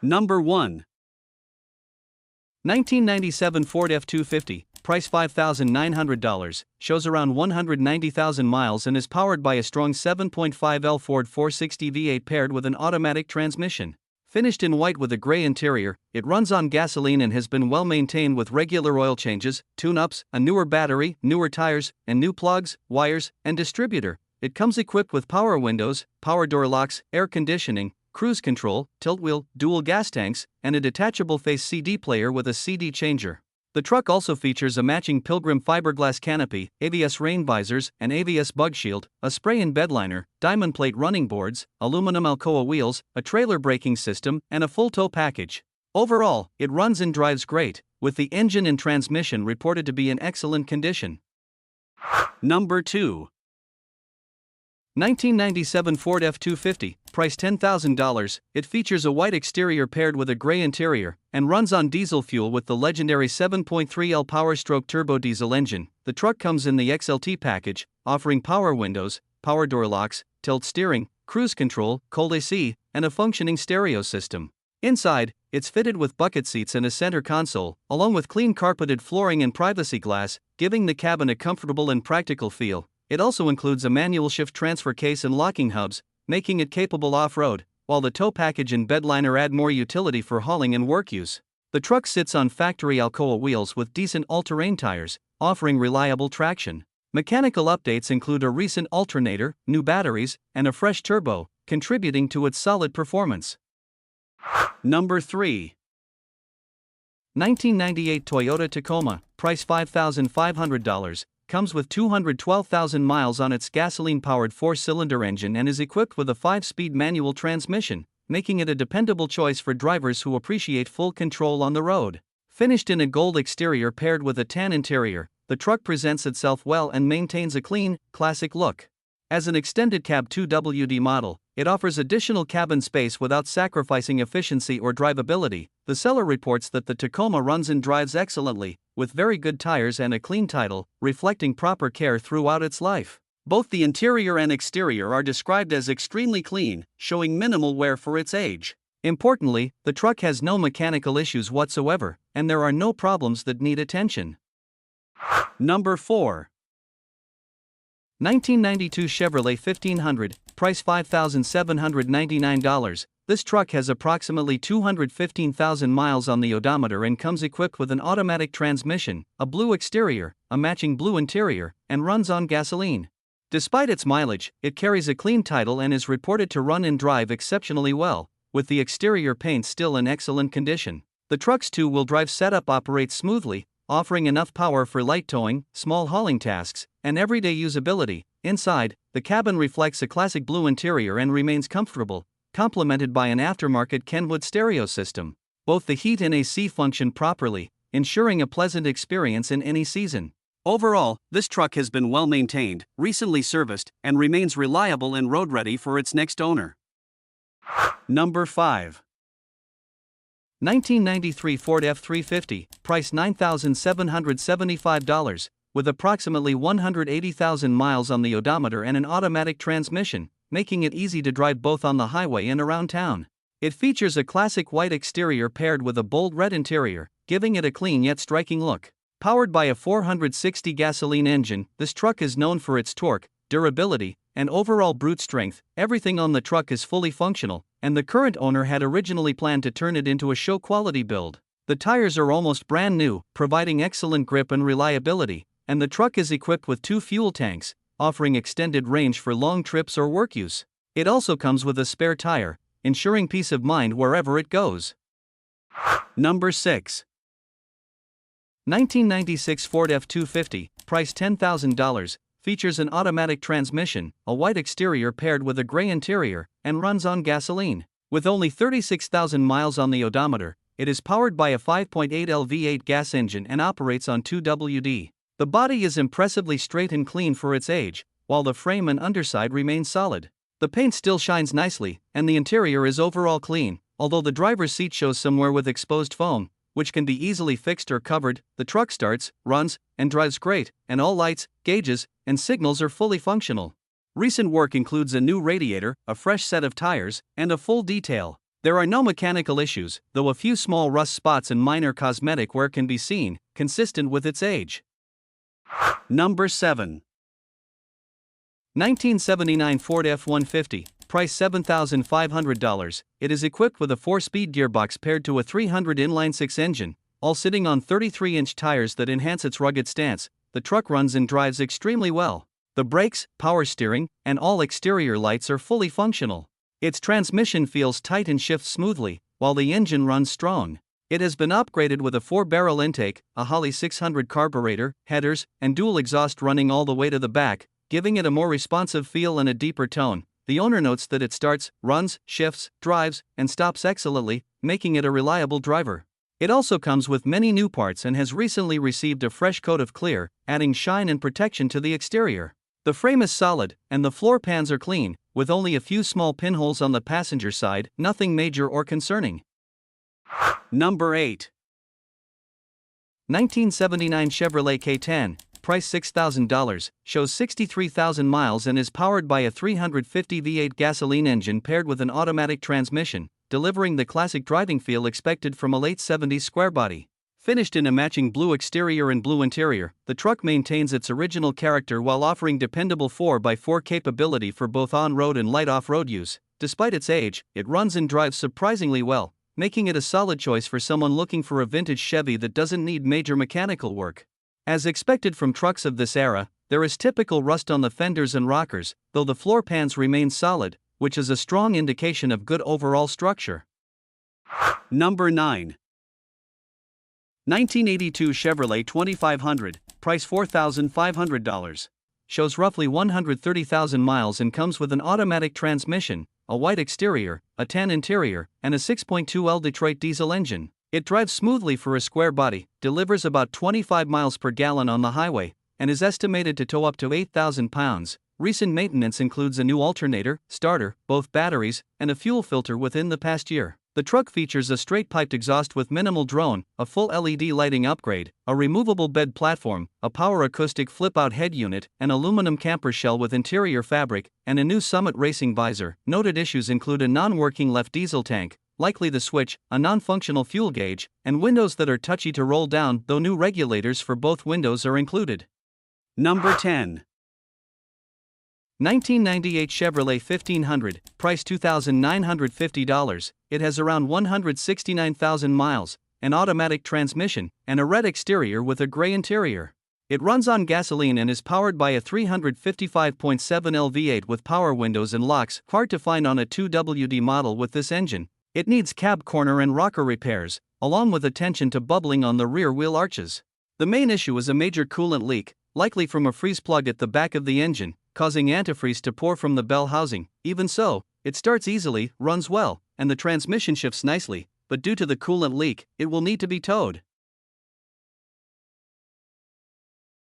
Number 1. 1997 Ford F250, price $5,900, shows around 190,000 miles and is powered by a strong 7.5L Ford 460 V8 paired with an automatic transmission. Finished in white with a gray interior, it runs on gasoline and has been well maintained with regular oil changes, tune-ups, a newer battery, newer tires, and new plugs, wires, and distributor. It comes equipped with power windows, power door locks, air conditioning, cruise control, tilt wheel, dual gas tanks, and a detachable face CD player with a CD changer. The truck also features a matching Pilgrim fiberglass canopy, ABS rain visors, an ABS bug shield, a spray-in bedliner, diamond plate running boards, aluminum Alcoa wheels, a trailer braking system, and a full tow package. Overall, it runs and drives great, with the engine and transmission reported to be in excellent condition. Number 2. 1997 Ford F250, price $10,000, it features a white exterior paired with a gray interior, and runs on diesel fuel with the legendary 7.3L Power-Stroke turbo diesel engine. The truck comes in the XLT package, offering power windows, power door locks, tilt steering, cruise control, cold AC, and a functioning stereo system. Inside, it's fitted with bucket seats and a center console, along with clean carpeted flooring and privacy glass, giving the cabin a comfortable and practical feel. It also includes a manual shift transfer case and locking hubs, making it capable off-road, while the tow package and bedliner add more utility for hauling and work use. The truck sits on factory Alcoa wheels with decent all-terrain tires, offering reliable traction. Mechanical updates include a recent alternator, new batteries, and a fresh turbo, contributing to its solid performance. Number 3. 1998 Toyota Tacoma, price $5,500, comes with 212,000 miles on its gasoline-powered 4-cylinder engine and is equipped with a 5-speed manual transmission, making it a dependable choice for drivers who appreciate full control on the road. Finished in a gold exterior paired with a tan interior, the truck presents itself well and maintains a clean, classic look. As an extended cab 2WD model, it offers additional cabin space without sacrificing efficiency or drivability. The seller reports that the Tacoma runs and drives excellently, with very good tires and a clean title, reflecting proper care throughout its life. Both the interior and exterior are described as extremely clean, showing minimal wear for its age. Importantly, the truck has no mechanical issues whatsoever, and there are no problems that need attention. Number 4. 1992 Chevrolet 1500, price $5,799. This truck has approximately 215,000 miles on the odometer and comes equipped with an automatic transmission, a blue exterior, a matching blue interior, and runs on gasoline. Despite its mileage, it carries a clean title and is reported to run and drive exceptionally well, with the exterior paint still in excellent condition. The truck's two-wheel drive setup operates smoothly, offering enough power for light towing, small hauling tasks, and everyday usability. Inside, the cabin reflects a classic blue interior and remains comfortable, complemented by an aftermarket Kenwood stereo system. Both the heat and AC function properly, ensuring a pleasant experience in any season. Overall, this truck has been well maintained, recently serviced, and remains reliable and road-ready for its next owner. Number 5. 1993 Ford F350, price $9,775, with approximately 180,000 miles on the odometer and an automatic transmission, making it easy to drive both on the highway and around town. It features a classic white exterior paired with a bold red interior, giving it a clean yet striking look. Powered by a 460 gasoline engine, this truck is known for its torque, durability, and overall brute strength. Everything on the truck is fully functional, and the current owner had originally planned to turn it into a show-quality build. The tires are almost brand new, providing excellent grip and reliability, and the truck is equipped with 2 fuel tanks, offering extended range for long trips or work use. It also comes with a spare tire, ensuring peace of mind wherever it goes. Number 6. 1996 Ford F250, price $10,000, features an automatic transmission, a white exterior paired with a gray interior, and runs on gasoline. With only 36,000 miles on the odometer, it is powered by a 5.8L V8 gas engine and operates on 2WD. The body is impressively straight and clean for its age, while the frame and underside remain solid. The paint still shines nicely, and the interior is overall clean, although the driver's seat shows some wear with exposed foam, which can be easily fixed or covered. The truck starts, runs, and drives great, and all lights, gauges, and signals are fully functional. Recent work includes a new radiator, a fresh set of tires, and a full detail. There are no mechanical issues, though a few small rust spots and minor cosmetic wear can be seen, consistent with its age. Number 7. 1979 Ford F150, price $7,500. It is equipped with a 4-speed gearbox paired to a 300 inline-6 engine, all sitting on 33-inch tires that enhance its rugged stance. The truck runs and drives extremely well. The brakes, power steering, and all exterior lights are fully functional. Its transmission feels tight and shifts smoothly, while the engine runs strong. It has been upgraded with a 4-barrel intake, a Holley 600 carburetor, headers, and dual exhaust running all the way to the back, giving it a more responsive feel and a deeper tone. The owner notes that it starts, runs, shifts, drives, and stops excellently, making it a reliable driver. It also comes with many new parts and has recently received a fresh coat of clear, adding shine and protection to the exterior. The frame is solid, and the floor pans are clean, with only a few small pinholes on the passenger side, nothing major or concerning. Number 8. 1979 Chevrolet K10, price $6,000, shows 63,000 miles and is powered by a 350 V8 gasoline engine paired with an automatic transmission, delivering the classic driving feel expected from a late 70s square body. Finished in a matching blue exterior and blue interior, the truck maintains its original character while offering dependable 4x4 capability for both on-road and light off-road use. Despite its age, it runs and drives surprisingly well, making it a solid choice for someone looking for a vintage Chevy that doesn't need major mechanical work. As expected from trucks of this era, there is typical rust on the fenders and rockers, though the floor pans remain solid, which is a strong indication of good overall structure. Number 9. 1982 Chevrolet 2500, price $4,500. Shows roughly 130,000 miles and comes with an automatic transmission, a white exterior, a tan interior, and a 6.2L Detroit diesel engine. It drives smoothly for a square body, delivers about 25 miles per gallon on the highway, and is estimated to tow up to 8,000 pounds. Recent maintenance includes a new alternator, starter, both batteries, and a fuel filter within the past year. The truck features a straight-piped exhaust with minimal drone, a full LED lighting upgrade, a removable bed platform, a power acoustic flip-out head unit, an aluminum camper shell with interior fabric, and a new Summit racing visor. Noted issues include a non-working left diesel tank, likely the switch, a non-functional fuel gauge, and windows that are touchy to roll down, though new regulators for both windows are included. Number 10. 1998 Chevrolet 1500, price $2,950. It has around 169,000 miles, an automatic transmission, and a red exterior with a gray interior. It runs on gasoline and is powered by a 355.7L V8 with power windows and locks, hard to find on a 2WD model with this engine. It needs cab corner and rocker repairs, along with attention to bubbling on the rear wheel arches. The main issue is a major coolant leak, likely from a freeze plug at the back of the engine, causing antifreeze to pour from the bell housing. Even so, it starts easily, runs well, and the transmission shifts nicely, but due to the coolant leak, it will need to be towed.